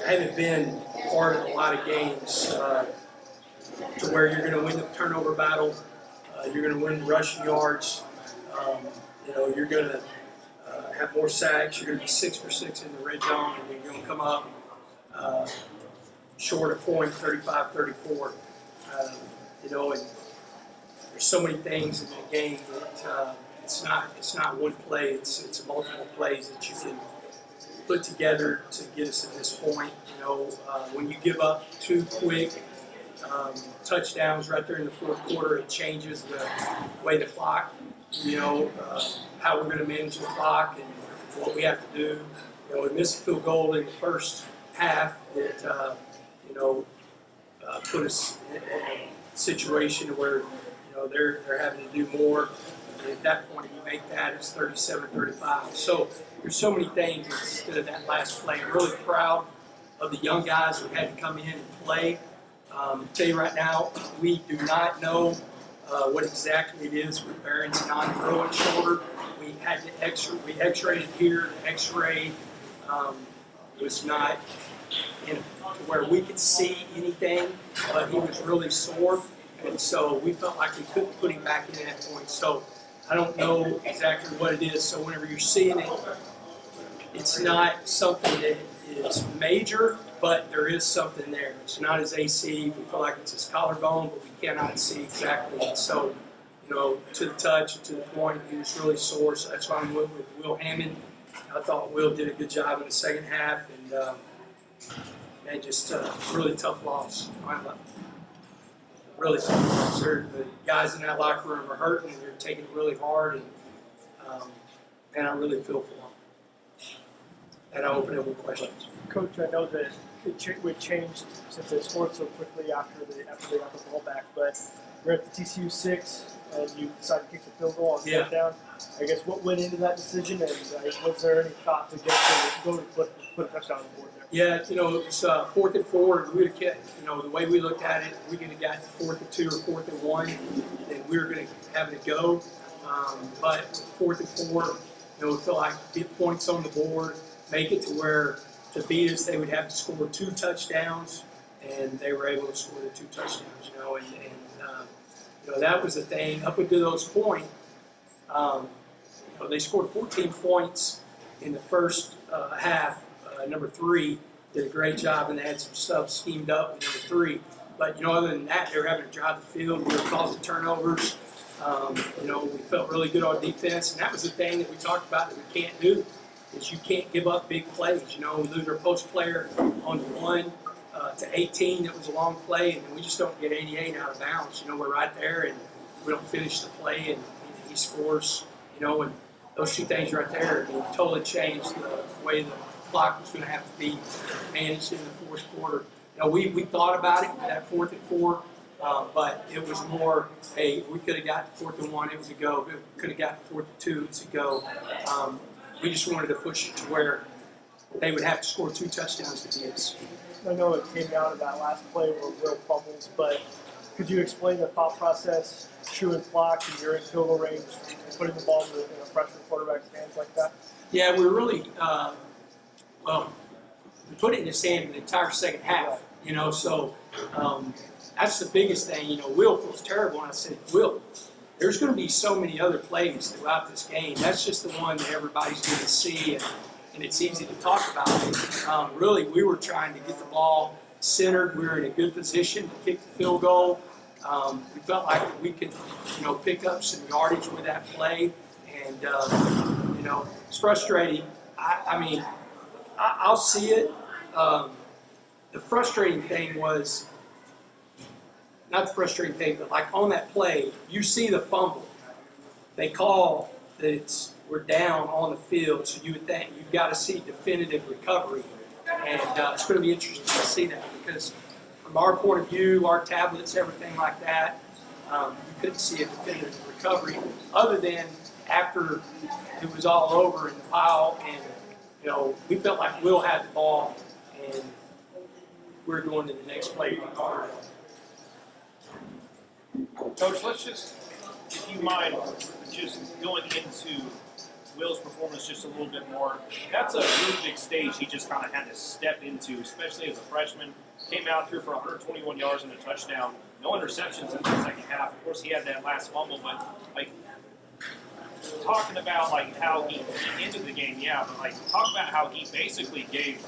I haven't been part of a lot of games to where you're going to win the turnover battle, you're going to win rushing yards, you're going to have more sacks, you're going to be 6 for 6 in the red zone, and you're going to come up short of point, 35-34. And there's so many things in that game that it's not one play, it's multiple plays that you can put together to get us at this point. When you give up 2 quick touchdowns right there in the fourth quarter, it changes the way the clock, how we're going to manage the clock and what we have to do. We missed a field goal in the first half that, put us in a situation where, they're having to do more. And at that point, if you make that, it's 37-35. So there's so many things instead of that last play. I'm really proud of the young guys who had to come in and play. I'll tell you right now, we do not know what exactly it is with Barron's non-throwing shoulder. We had to we x-rayed it here. The x-ray was not to where we could see anything, but he was really sore. And so we felt like we couldn't put him back in at that point. So I don't know exactly what it is. So whenever you're seeing it, it's not something that is major, but there is something there. It's not his AC. We feel like it's his collarbone, but we cannot see exactly. And so, to the touch, to the point, he was really sore. So that's why I went with Will Hammond. I thought Will did a good job in the second half, and just a really tough loss. Really tough loss. The guys in that locker room are hurting, and they're taking it really hard, and I really feel for them. And I open up with questions. Coach, I know that it changed since they scored so quickly after they got the ball back, but we're at the TCU 6, and you decided to kick the field goal on third down. I guess what went into that decision, and was there any thought to go to put a touchdown on the board there? Yeah, it was 4th and 4. We would have kept, the way we looked at it, we could have got 4th and 2 or 4th and 1, and we were going to have it go. But 4th and 4, we feel like get points on the board, make it to where to beat us they would have to score 2 touchdowns, and they were able to score the 2 touchdowns. That was the thing. Up until those points, they scored 14 points in the first half. Number 3 did a great job, and they had some stuff schemed up with number 3. But other than that, they were having to drive the field. We were causing turnovers. We felt really good on defense, and that was the thing that we talked about that we can't do. Is you can't give up big plays. We lose our post player on 1 to 18. That was a long play, and we just don't get 88 out of bounds. We're right there, and we don't finish the play, and he scores. And those 2 things right there totally changed the way the clock was going to have to be managed in the fourth quarter. We thought about it at 4th and 4, but it was more, hey, we could have got to 4th and 1, it was a go. We could have got to 4th and 2, it's a go. We just wanted to push it to where they would have to score 2 touchdowns to beat us. I know it came down to that last play where Will fumbles, but could you explain the thought process, chewing clock, and you're in field goal range, putting the ball in a freshman quarterback's hands like that? Yeah, we were really, we put it in his hand the entire second half, so that's the biggest thing. Will feels terrible, and I said, Will, there's going to be so many other plays throughout this game. That's just the one that everybody's going to see, and it's easy to talk about. Really, we were trying to get the ball centered. We were in a good position to kick the field goal. We felt like we could, pick up some yardage with that play, and it's frustrating. I'll see it. The frustrating thing was, not the frustrating thing, but like on that play, you see the fumble. They call that we're down on the field, so you would think you've got to see definitive recovery. And it's going to be interesting to see that because from our point of view, our tablets, everything like that, you couldn't see a definitive recovery other than after it was all over in the pile and we felt like Will had the ball, and we're going to the next play. Coach, let's just, if you mind, just going into Will's performance just a little bit more. That's a really big stage he just kind of had to step into, especially as a freshman. Came out here for 121 yards and a touchdown. No interceptions in the second half. Of course, he had that last fumble, but like talking about like how he ended the game, yeah, but like talk about how he basically gave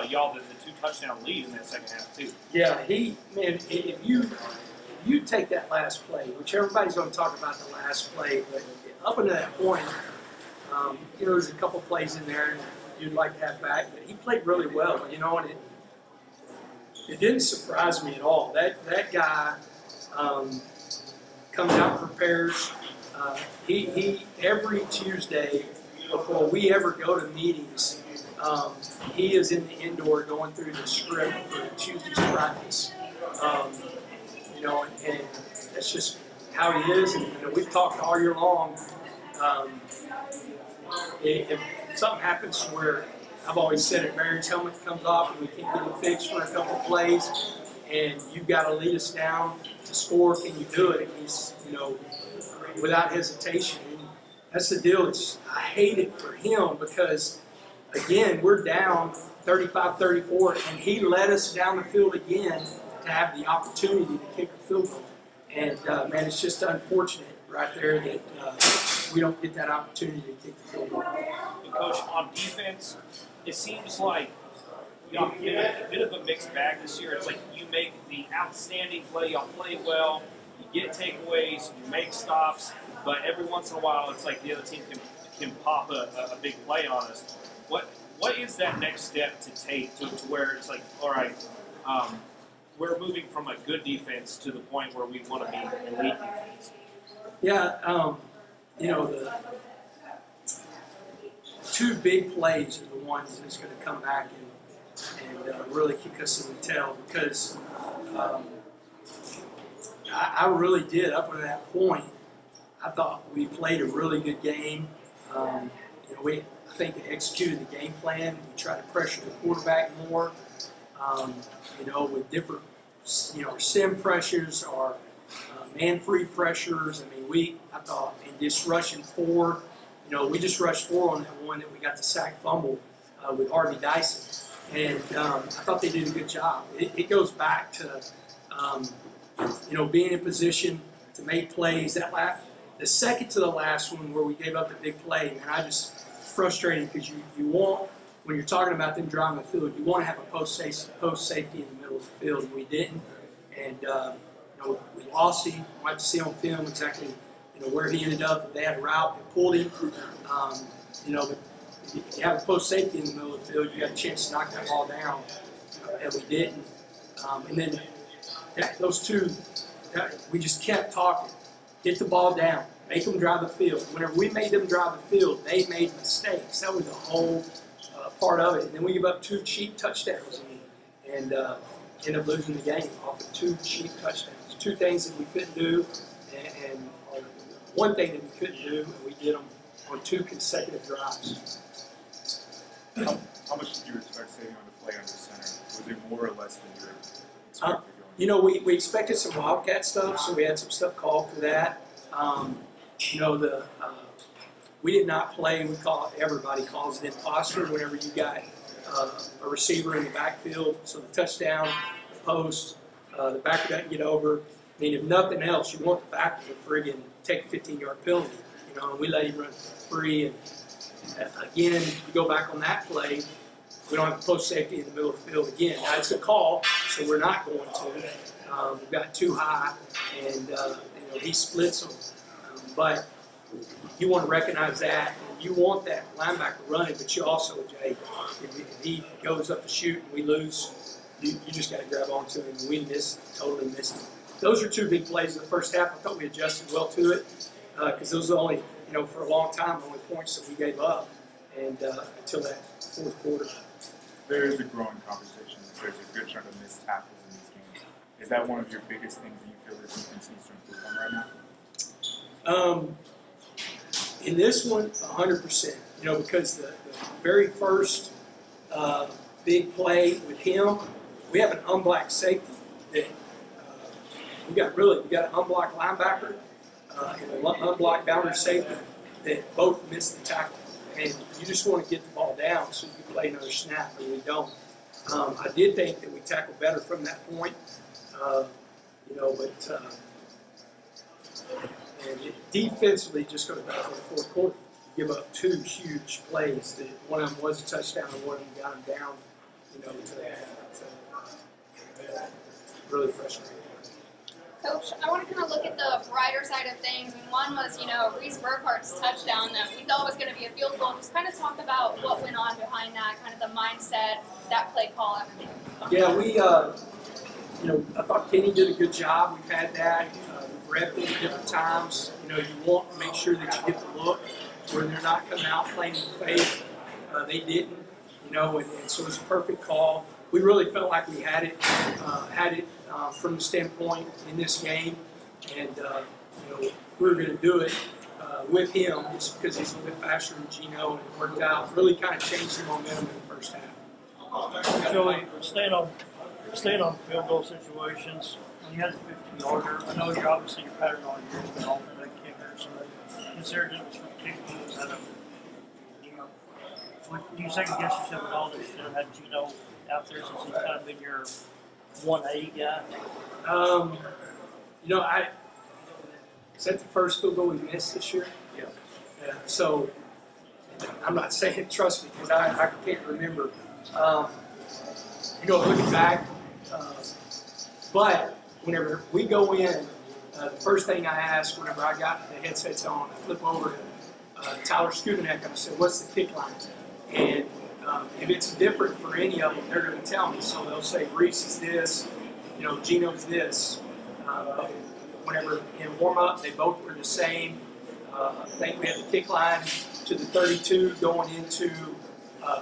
y'all the 2-touchdown lead in that second half too. Yeah, if you take that last play, which everybody's going to talk about the last play, but up until that point, there's a couple plays in there you'd like to have back, but he played really well, and it didn't surprise me at all. That guy comes out and prepares. He every Tuesday before we ever go to meetings, he is in the indoor going through the script for Tuesday's practice. And that's just how he is. And we've talked all year long. If something happens where I've always said if Barry's helmet comes off and we can't get it fixed for a couple of plays, and you've got to lead us down to score, can you do it? He's, without hesitation. And that's the deal. I hate it for him because, again, we're down 35-34, and he led us down the field again to have the opportunity to kick a field goal. And, man, it's just unfortunate right there that we don't get that opportunity to kick the field goal. And Coach, on defense, it seems like y'all get a bit of a mixed bag this year. It's like you make the outstanding play, y'all play well, you get takeaways, you make stops, but every once in a while it's like the other team can pop a big play on us. What is that next step to take to where it's like, all right, we're moving from a good defense to the point where we want to be elite defense? Yeah, the two big plays are the ones that's going to come back and really kick us in the tail because I really did, up to that point, I thought we played a really good game. I think we executed the game plan. We tried to pressure the quarterback more, with different, sim pressures or man-free pressures. I mean, I thought in just rushing 4, we just rushed 4 on that one that we got the sack fumble with Harvey Dyson. And I thought they did a good job. It goes back to, being in position to make plays. The second to the last one where we gave up the big play, man, I just frustrated because you want, when you're talking about them driving the field, you want to have a post safety in the middle of the field, and we didn't. And we lost him. We have to see on film exactly where he ended up. If they had a route that pulled him, but if you have a post safety in the middle of the field, you got a chance to knock that ball down, and we didn't. And then those two, we just kept talking. Get the ball down. Make them drive the field. Whenever we made them drive the field, they made mistakes. That was the whole part of it. And then we give up 2 cheap touchdowns and end up losing the game off of 2 cheap touchdowns. 2 things that we couldn't do, and one thing that we couldn't do, and we did them on 2 consecutive drives. How much did you expect saving on the play under center? Was it more or less than you expected going? We expected some Wildcat stuff, so we had some stuff called for that. We did not play. Everybody calls it imposter whenever you got a receiver in the backfield. So the touchdown, the post, the backer doesn't get over. I mean, if nothing else, you want the backer to friggin' take a 15-yard penalty. And we let him run free. And again, you go back on that play. We don't have a post safety in the middle of the field again. Now, it's a call, so we're not going to. We've got too high, and he splits them. But you want to recognize that, and you want that linebacker running, but you also, Jay, if he goes up to shoot and we lose, you just got to grab onto him. We totally missed him. Those are 2 big plays in the first half. I thought we adjusted well to it because those are the only, for a long time, the only points that we gave up, and until that 4th quarter. There is a growing conversation that there's a good chunk of missed tackles in these games. Is that one of your biggest things that you feel that defense needs to improve on right now? In this one, 100%. Because the very first big play with him, we have an unblocked safety that we got an unblocked linebacker and an unblocked boundary safety that both missed the tackle. and you just want to get the ball down so you can play another snap, and we don't. I did think that we tackled better from that point, you know, but and defensively just goes back to the fourth quarter. You give up two huge plays. That one of them was a touchdown, and one of them got them down. You know, to really frustrating. Coach, I want to kind of look at the brighter side of things, and one was, you know, Reese Burkhardt's touchdown that we thought was going to be a field goal. Just kind of talk about what went on behind that, kind of the mindset, that play call, everything. Yeah, we, you know, I thought Kenny did a good job. We've had that. We've repped it at different times. You know, you want to make sure that you get the look where they're not coming out playing in fake. They didn't, you know, and so it was a perfect call. We really felt like we had it from the standpoint in this game, and you know, we were going to do it with him just because he's a little bit faster than Gino, and it worked out. Really kind of changed the momentum in the first half. Joey, staying on field goal situations, when you had the 50-yarder, I know you're obviously your pattern all year has been alternate kickers, but considered it was for kicking instead of Gino. Do you second guess yourself at all that you should have had Gino out there since he's kind of been your 1A guy? You know, is that the first field goal we missed this year? Yeah. So I'm not saying trust me because I can't remember. You know, looking back, but whenever we go in, the first thing I ask whenever I got the headsets on, I flip over to Tyler Skudenek and I said, "What's the kick line?" And if it's different for any of them, they're going to tell me. So they'll say Reese is this, you know, Gino's this. But whenever in warm-up, they both were the same. I think we had the kick line to the 32 going into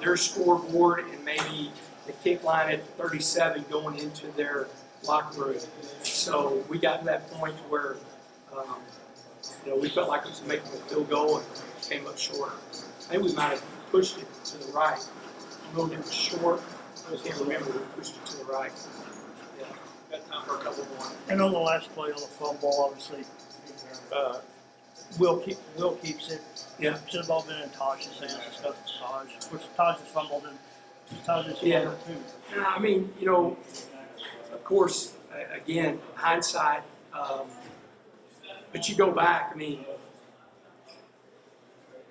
their scoreboard, and maybe the kick line at 37 going into their locker room. So we got to that point where you know, we felt like it was making a field goal and came up short. I think we might have pushed it to the right. A little bit short. I can't remember. We pushed it to the right. Yeah. Got time for a couple more. And on the last play on the fumble, obviously, Will keeps it. Yeah. Should have all been in Taj's hands and stuff. Taj, which Taj has fumbled and Taj has Yeah. fumbled too. I mean, you know, of course, again, hindsight. But you go back. I mean,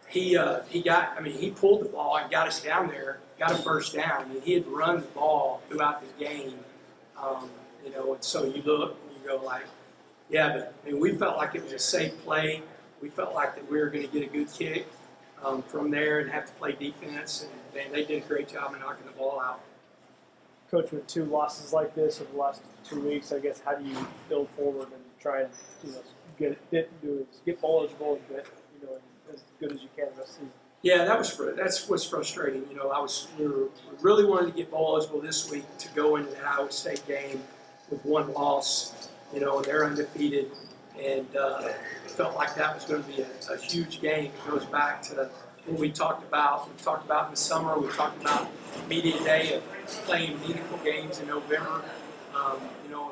he pulled the ball and got us down there, got a first down. I mean, he had run the ball throughout the game, you know, and so you look and you go like, yeah, but I mean, we felt like it was a safe play. We felt like that we were going to get a good kick from there and have to play defense, and they did a great job of knocking the ball out. Coach, with two losses like this over the last 2 weeks, I guess, how do you build forward and try and, you know, get ball eligible and get, you know, as good as you can the rest of the season? Yeah, that's what's frustrating. You know, we really wanted to get bowl eligible this week to go into the Iowa State game with one loss. You know, and they're undefeated, and it felt like that was going to be a huge game. It goes back to what we talked about. We talked about in the summer. We talked about media day of playing meaningful games in November. You know,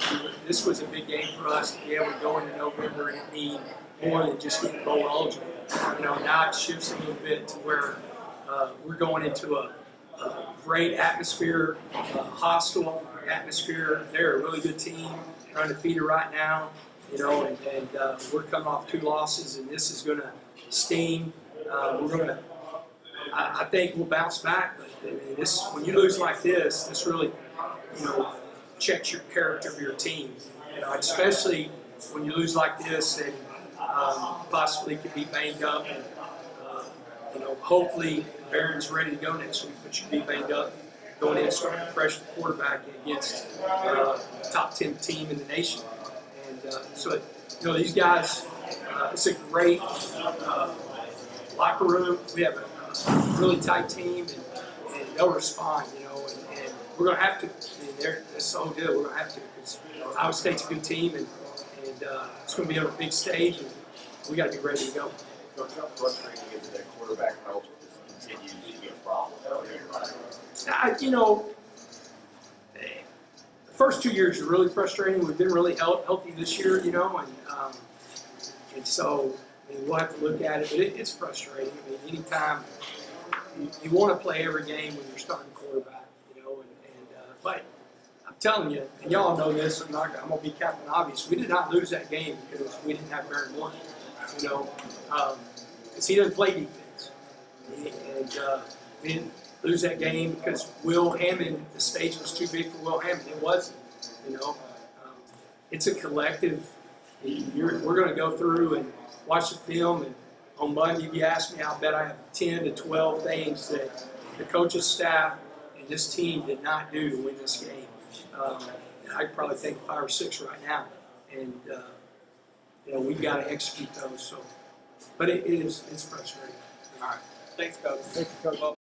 this was a big game for us to be able to go into November and mean more than just getting bowl eligible. You know, now it shifts a little bit to where we're going into a great atmosphere, hostile atmosphere. They're a really good team. They're undefeated right now, you know, and we're coming off 2 losses, and this is going to sting. I think we'll bounce back, but I mean, when you lose like this really, you know, checks your character of your team. You know, especially when you lose like this and possibly could be banged up, and you know, hopefully Barron's ready to go next week, but you could be banged up going in starting a freshman quarterback against a top 10 team in the nation. And so, you know, these guys, it's a great locker room. We have a really tight team, and they'll respond, you know, and we're going to have to. I mean, they're so good. We're going to have to, because Iowa State's a good team, and it's going to be on a big stage, and we got to be ready to go. Coach, how frustrating is it that quarterback health just continues to be a problem? You know, the first 2 years are really frustrating. We've been really healthy this year, you know, and so I mean, we'll have to look at it, but it's frustrating. I mean, anytime you want to play every game when you're starting quarterback, but I'm telling you, and y'all know this, I'm going to be Captain Obvious. We did not lose that game because we didn't have Baron one, because he doesn't play defense. We didn't lose that game because Will Hammond, the stage was too big for Will Hammond. It wasn't, it's a collective. We're going to go through and watch the film, and on Monday, if you ask me, I'll bet I have 10 to 12 things that the coach's staff and this team did not do to win this game. I could probably think 5 or 6 right now, and we've got to execute those. So, but it's frustrating. All right. Thanks, Coach. Thank you, Coach.